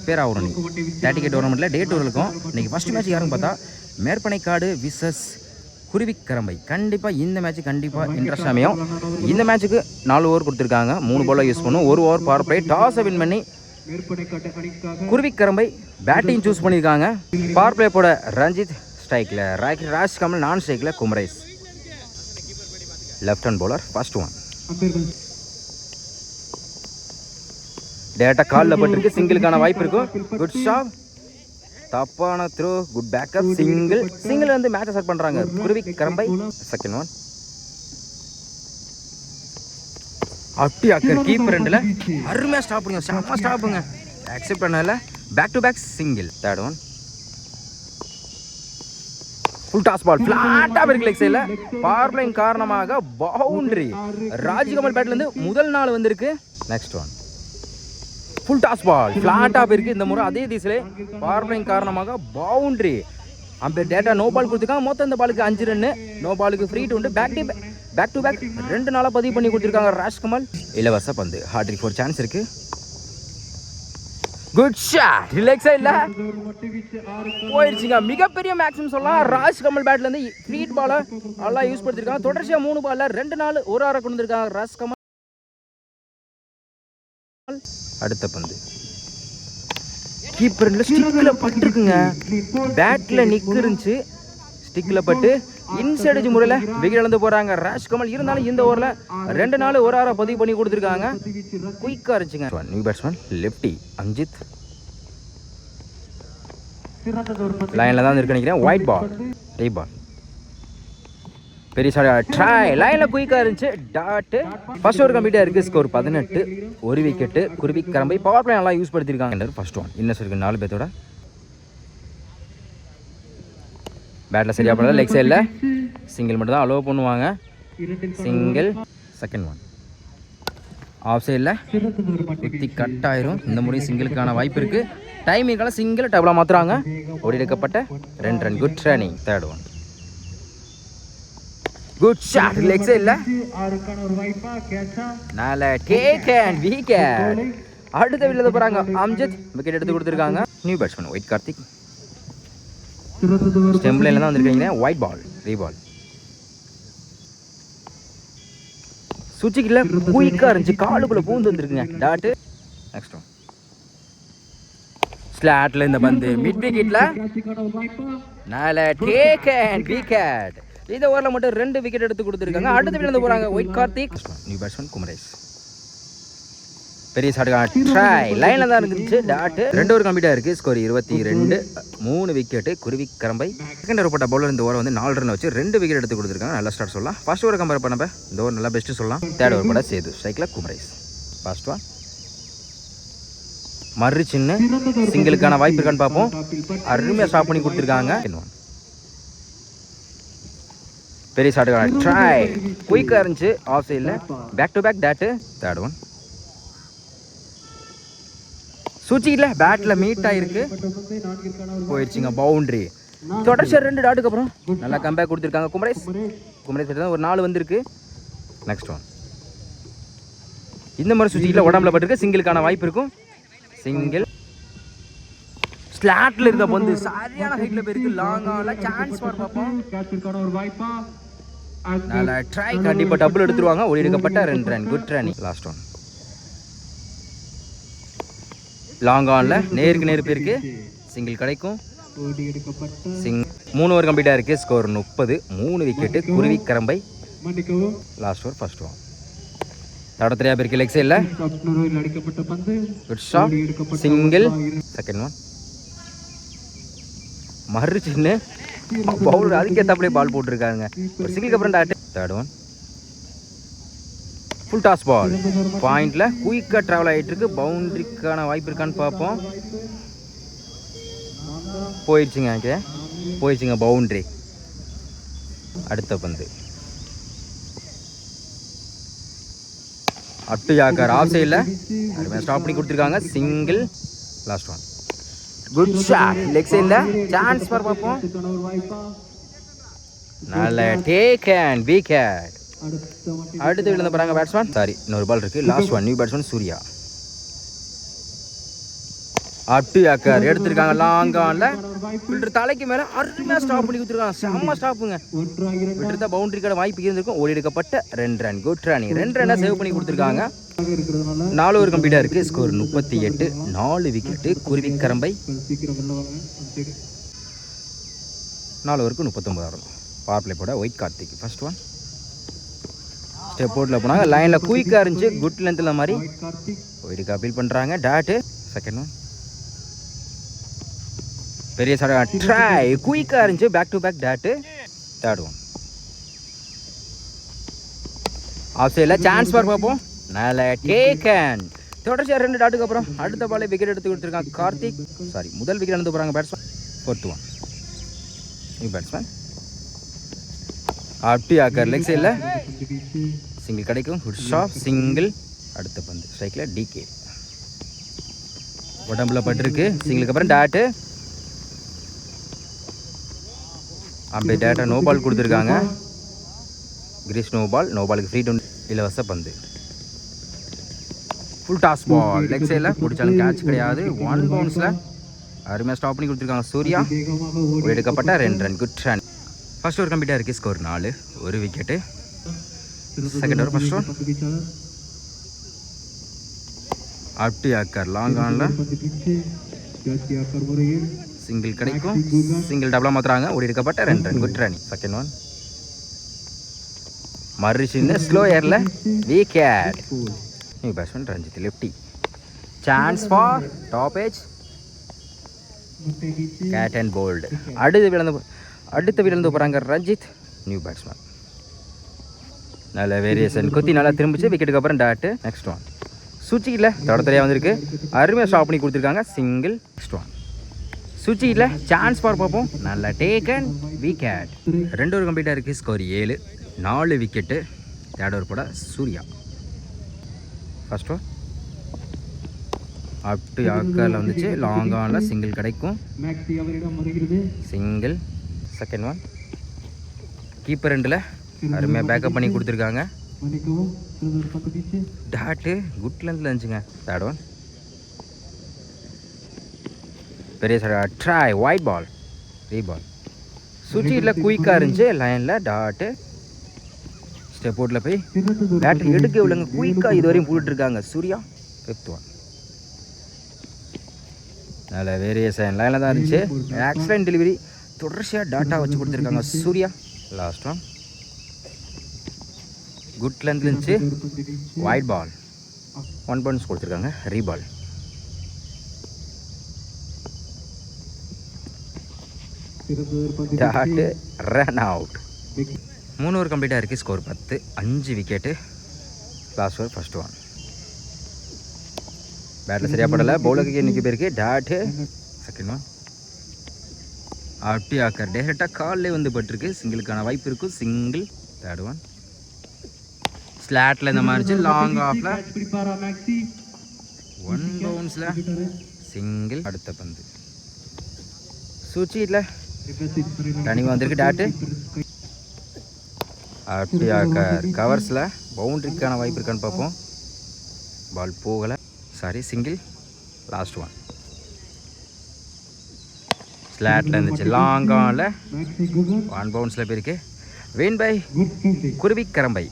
பேர் ஆகும் இன்னைக்கு தேட்டிகே டோர்னமெண்ட்டில் டே டூர் இருக்கும். இன்றைக்கி ஃபஸ்ட் மேட்ச் யாருன்னு பார்த்தா மேற்பனைக்காடு விசஸ் குருவிக்கரம்பை. கண்டிப்பாக இந்த மேட்ச் கண்டிப்பாக இன்ட்ரெஸ்ட் அமையும். இந்த மேட்ச்சுக்கு 4 ஓவர் கொடுத்துருக்காங்க. 3 பாலாக யூஸ் பண்ணும். 1 ஓவர் பவர் பிளே. டாஸை வின் பண்ணி குருவிக்கரம்பை பேட்டிங் சூஸ் பண்ணியிருக்காங்க. பவர் பிளே போட ரஞ்சித் ஸ்ட்ரைக்கில், ராஜ்கமல் நான் ஸ்ட்ரைக்கில், Kumaresh left hand bowler. First one டேட்டா காலில் பட்டிருக்கு. சிங்கிளுக்கான வாய்ப்பு இருக்கும். Good shot. தப்பான த்ரோ. Good backup. சிங்கிள் வந்து மேட்சை செட் பண்ணுறாங்க குருவிக்கரம்பை. செகண்ட் ஒன் அட்டி அக்கர் கீப்பர் ரெண்டில் அருமையாக ஸ்டாப் பண்ணுங்க. செம்ம ஸ்டாப்புங்க. அக்செப்ட் பண்ணல. Back to back single. Third one full toss ball ஃபிளாட்டாக இருக்கு லெக் சைடில். பவர் பிளேயின் காரணமாக பவுண்டரி. ராஜ்கமல் பேட்லேருந்து முதல் நாள் வந்திருக்கு. Next one full toss ball ஃபிளாட்டாக போயிருக்கு. இந்த முறை அதே திசையில் பவர் பிளேயின் காரணமாக பவுண்டரி. அம்பேர் டேட்டா நோ பால் கொடுத்துருக்காங்க. மொத்தம் இந்த பாலுக்கு 5 ரன்னு. நோ பாலுக்கு ஃப்ரீ டு உண்டு. பேக் டு பேக் 2 நாளாக பதிவு பண்ணி கொடுத்துருக்காங்க ராஜ்கமல். இலவச பந்து. ஹார்ட்ரிக் 4 சான்ஸ் இருக்கு. Good shot. ரிலாக்ஸ் இல்ல போயிடுச்சுங்க. மிகப்பெரிய மேக்ஸிமம் சொல்லலாம். ராஜ்கமல் பேட்ல இருந்து ஃப்ரீட் பாலை நல்லா யூஸ் பண்ணிருக்காங்க. தொடர்ச்சியா 3 பால்ல 2 நாள் ஒரு ஆற கொண்டு வந்திருக்காங்க ராஜ்கமல். அடுத்த பந்து கீப்பர்ல ஸ்டிக்ல பட்டிருக்குங்க. பேட்ல நிக்கு இருந்துச்சு. ஸ்டிக்ல பட்டு இன்சைடு முறையில் விக்கெட் இழந்து போறாங்க ராஜ்கமல். இருந்தாலும் இந்த ஓவர்ல 2 நாள் ஒரு ஆற பதிவு பண்ணி கொடுத்துருக்காங்க. குயிக்கா இருந்துச்சுங்க. நியூ பேட்ஸ்மேன் லெப்டி அஞ்சித் லைன்ல தான் இருக்கு நினைக்கிறேன். ஒயிட் பால் டே பால் பெரிய ஷாட். ட்ரை லைன்ல குயிக்கா இருந்துச்சு. டாட். ஃபர்ஸ்ட் ஓவர் கம்ப்ளீட்டா இருக்கு. Score 18. 1 wicket. Kuruvikarambai power play நல்லா யூஸ் படுத்திருக்காங்க. ஃபர்ஸ்ட் ஒன் இன்னஸ் இருக்கு 4 பேத்தோட. பேட்டில் சரியாக பண்ணல. லெக் சைடில் சிங்கிள் மட்டும் தான் அலோவ் பண்ணுவாங்க. சிங்கிள். செகண்ட் ஒன் ஆஃப் சைடில் குத்தி கட் ஆயிரும். இந்த முறை சிங்கிளுக்கான வாய்ப்பு இருக்குது. டைமிங்கால சிங்கிள் டபுளாக மாற்றுறாங்க. ஓடி எடுக்கப்பட்ட 2 run. Good running. Third one good shot. Leg சைடில் நல்ல டேக் அண்ட் விக்கெட். அடுத்த வில்ல போகிறாங்க அம்ஜத். விக்கெட் எடுத்து கொடுத்துருக்காங்க. New batsman white Karthik stem லைன்ல தான் வந்திருக்கீங்க. ஒயிட் பால் ரீபால் சுவிட்சுக்குள்ள குயிக்கா இருந்துச்சு. காலுக்குள்ள பூந்து வந்துருக்குங்க. டாட். நெக்ஸ்ட் ஒன் ஸ்லாட்ல இந்த பந்து மிட் விக்கெட்ல நல்ல டேக் அண்ட் விக்கெட். இந்த ஓவர்ல மட்டும் 2 விக்கெட் எடுத்து கொடுத்துருக்காங்க. அடுத்த விழுந்து போறாங்க white Karthik. New batsman Kumaresh பெரிய ஷாட். ட்ரை லைன்ல தான் இருந்துச்சு. டாட். 2 ஓவர் கம்ப்ளீட்டா இருக்கு. Score 22. 3 wicket. Kuruvikarambai. Second over போட்ட பவுலர் இந்த ஓவர் வந்து 4 ரன் வச்சு 2 விக்கெட் எடுத்து கொடுத்துருக்காங்க. நல்ல ஸ்டார்ட் சொல்லலாம். ஃபர்ஸ்ட் ஓவர் கம்பேர் பண்ணப்ப இந்த ஓவர் நல்லா பெஸ்ட் சொல்லலாம். தேர்ட் ஓவர் போட சேது ஸ்ட்ரைக்ல குமரேஷ். ஃபர்ஸ்ட் ஒன் மறு சின்ன சிங்கிளுக்கான வாய்ப்பு இருக்கான்னு பார்ப்போம். அருமையா ஸ்டாப் பண்ணி கொடுத்துருக்காங்க. பெரிய ஷாட். ட்ரை குயிக்கா இருந்துச்சு. ஆஃப் சைடில் back to back dot. Third one சுவிட்சில் பேட்டில் மீட் ஆகிருக்கு. போயிடுச்சுங்க. பவுண்டரி. தொடர்ச்சியாக 2 டாட்டுக்கு அப்புறம் நல்லா கம்பேக் கொடுத்துருக்காங்க குமரேஷ். தான் ஒரு 4 வந்திருக்கு. நெக்ஸ்ட் ஒன் இந்த மாதிரி சுவிட்சில் உடம்புல பட்டிருக்கு. சிங்கிளுக்கான வாய்ப்பு இருக்கும். சிங்கிள். ஸ்லாட்ல இருக்க பந்து சரியான ஹைட்ல போயிருக்கு. லாங்கால சான்ஸ் ஃபார் பார்ப்போம். நல்லா ட்ரை. கண்டிப்பாக டபுள் எடுத்துருவாங்க. ஓடி எடுக்கப்பட்ட 2 run. Good run. Last one long ஆன்ல நேருக்கு நேர் போயிருக்கு. சிங்கிள் கிடைக்கும். 3 ஓவர் கம்ப்ளீட்டாக இருக்கு. Score 30. 3 wicket. Kuruvikkarambai. Last over first one தடத்திரையா போயிருக்கு. லெக் சைடில் good shot. Single. Second one மறு சின்ன பவுலர் அதுக்கேற்றப்படியே பால் போட்டிருக்காங்க. ஒரு சிங்கிளுக்கு அப்புறம் dot. Third one full toss ball பாயிண்ட்ல குயிக்காக ட்ராவல் ஆகிட்டு இருக்கு. பவுண்டரிக்கான வாய்ப்பு இருக்கான்னு பார்ப்போம். போயிடுச்சுங்க பவுண்டரி. அடுத்த பந்து அட்டு யாக்கர் ஆஃப் சைடில் அருமையாக ஸ்டாப் பண்ணி கொடுத்துருக்காங்க. Single. Last one good shot. Leg சைடில் சான்ஸ் ஃபார் பார்ப்போம். நல்ல டேக் அண்ட் விக்கெட். அடுத்து விழுந்த போறாங்க பேட்ஸ்மேன். சாரி இன்னொரு பால் இருக்கு. Last one new batsman Surya. Up to ஏக்கர் எடுத்திருக்காங்க லாங் ஆனில். ஃபில்டர் தலைக்கு மேலே அருமையாக ஸ்டாப் பண்ணி கொடுத்துருக்காங்க. செம்ம ஸ்டாப்புங்க. விட்டுருந்தா பவுண்டரி கடை வாய்ப்பு இருந்திருக்கும். ஓடி எடுக்கப்பட்ட 2 ரன். Good running. 2 ரன்னை சேவ் பண்ணி கொடுத்துருக்காங்க. 4 ஓவர் கம்ப்ளீட்டாக இருக்குது. ஸ்கோர் 38. 4 விக்கெட்டு. குருவிக்கரம்பை 4 ஓவருக்கு 39 பவர் பிளே போட ஒயிட் கார்த்திக். ஃபர்ஸ்ட் ஒன் ஸ்டெப் அவுட்டில் போனாங்க. லைனில் குயிக்காக இருந்துச்சு. குட் லென்த்தில் மாதிரி ஒயிட்டுக்கு அப்பீல் பண்ணுறாங்க. டாட்டு. செகண்ட் ஒன் பெரிய ட்ரை குயிக்காக இருந்துச்சு. Back to back dot. Third one off சைடில் சான்ஸ் பார் பார்ப்போம். நல்ல டேக்கன். தொடர்ச்சியாக 2 டாட்டுக்கு அப்புறம் அடுத்த பாலே விக்கெட் எடுத்து கொடுத்துருக்காங்க கார்த்திக். சாரி, முதல் விக்கெட் எடுத்து போகிறாங்க batsman. Fourth one new batsman அப்படி ஆக்கர் லெக் சைடில் சிங்கிள் கிடைக்கும். Good shot. சிங்கிள். அடுத்த பந்து ஸ்ட்ரைக்கில் டிகே உடம்புல பட்டிருக்கு. சிங்கிளுக்கு அப்புறம் டாட்டு. அம்பே டேட்டா நோ பால் கொடுத்துருக்காங்க. Crease no ball. நோ பாலுக்கு ஃப்ரீ டவுன். இலவச பந்து. ஃபுல் டாஸ் பால் லெக் சைடில் பிடிச்சாலும் கேட்ச் கிடையாது. 1 பவுன்ஸில் அருமையாக ஸ்டாப் பண்ணி கொடுத்துருக்காங்க சூர்யா. எடுக்கப்பட்ட 2 run. Good run. First over கம்ப்ளீட்டாக இருக்குது. Score 4. 1 wicket. Second over first one up to ஏக்கர் லாங் ஆனில் சிங்கிள் கிடைக்கும். சிங்கிள் டபுளாக மாற்றுறாங்க. ஓடி எடுக்கப்பட்ட 2 run. Good run. Second one மறுசின்னு ஸ்லோ ஏரில் wicket. New batsman Ranjith lefty. Chance for top edge caught and bowled. அடுத்த விழுந்து போகிறாங்க ரஞ்சித். நியூ பேட்ஸ்மேன் நல்ல வேரியேஷன். குத்தி நல்லா திரும்பிச்சு. விக்கெட்டுக்கு அப்புறம் டாட்டு. நெக்ஸ்ட் ஒன் சுச்சியில் தொடர்ச்சியாக வந்திருக்கு. அருமையாக ஸ்டாப் பண்ணி கொடுத்துருக்காங்க. சிங்கிள். நெக்ஸ்ட் ஒன் சுச்சியில் சான்ஸ் ஃபார் பார்ப்போம். நல்ல டேக்கன். விக்கெட். 2 ஓவர் கம்ப்ளீட்டாக இருக்குது. ஸ்கோர் 7. 4 விக்கெட்டு. தேர்ட் ஓவர் போட Surya. First over up to யாக்கரில் வந்துச்சு. லாங் ஆனில் சிங்கிள் கிடைக்கும். சிங்கிள். செகண்ட் ஒன் கீப்பர் ரெண்டில் அருமையாக பேக்கப் பண்ணி கொடுத்துருக்காங்க. டாட்டு குட் லென்த்தில் இருந்துச்சுங்க. தேர்ட் ஒன் பெரிய ட்ரை ஒயிட் பால். ரீபால். சுற்றியில் குயிக்காக இருந்துச்சு. லைனில் டாட்டு. ஸ்டெப் அவுட்டில் போய் பேட் எடுக்க விடுங்க. குயிக்காக இதுவரையும் போட்டுருக்காங்க சூர்யா. ஃபிஃப்த் ஒன் நல்ல வேரியேஷன். லைனில் தான் இருந்துச்சு. Accident delivery. தொடர்ச்சியாக டாட்டா வச்சு கொடுத்துருக்காங்க Surya. Last one good length இருந்துச்சு. Wide ball. 1 பவுன்ஸ் கொடுத்துருக்காங்க. ரீபால். டாட்டு. Run out. 3 ஓவர் கம்ப்ளீட்டாக இருக்குது. Score 10. 5 wicket. Last over first one பேட்டில் சரியாக படலை. பவுலருக்கு இன்னைக்கு போயிருக்கு. டாட்டு. செகண்ட் ஒன் அப்படி ஆக்கர் டேரெக்டாக காலில் வந்து பட்டிருக்கு. சிங்கிளுக்கான வாய்ப்பு இருக்கும். சிங்கிள். தேர்ட் ஒன் ஸ்லாட்டில் இந்த மாதிரி லாங் ஆஃபில் 1 பவுன்ஸில் சிங்கிள். அடுத்த பந்து சூச்சியில் ரன்னிங் வந்திருக்கு. டாட்டு. அப்படியாக கவர்ஸில் பவுண்ட்ரிக்கான வாய்ப்பு இருக்கான்னு பார்ப்போம். பால் போகலை. Sorry, single. லாஸ்ட் ஒன் ஸ்லாட்டில் இருந்துச்சு. லாங் ஆனில் 1 பவுன்ஸில் போயிருக்கு. Win by Kuruvikarambai.